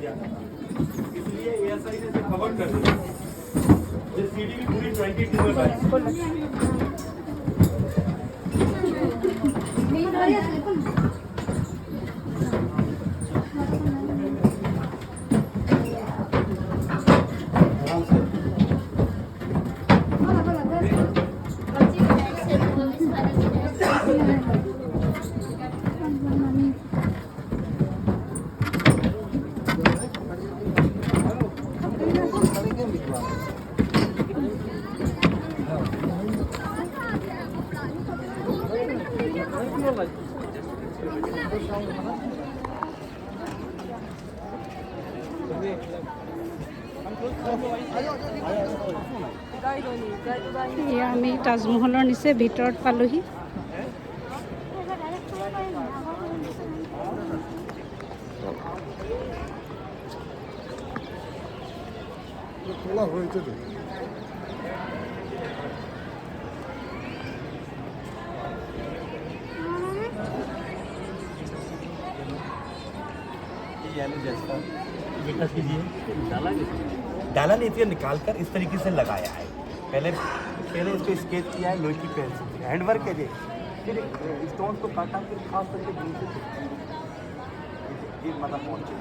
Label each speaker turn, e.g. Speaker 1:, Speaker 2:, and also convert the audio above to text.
Speaker 1: किया था, इसलिए ASI ने इसे कवर कर दिया। ये सीढ़ी भी पूरी 22 बाय
Speaker 2: এয়া আমি তাজমহলৰ নিচে ভিতৰত পালোহি।
Speaker 3: তোলা হয়েছে তো।
Speaker 1: डाला नहीं थी, निकाल कर इस तरीके से लगाया है। पहले इसको स्केच किया है लोहे की पेंसिल से, हैंडवर्क है ये। फिर स्टोन को काटा, फिर खास करके नीचे से ये मतलब पहुंचे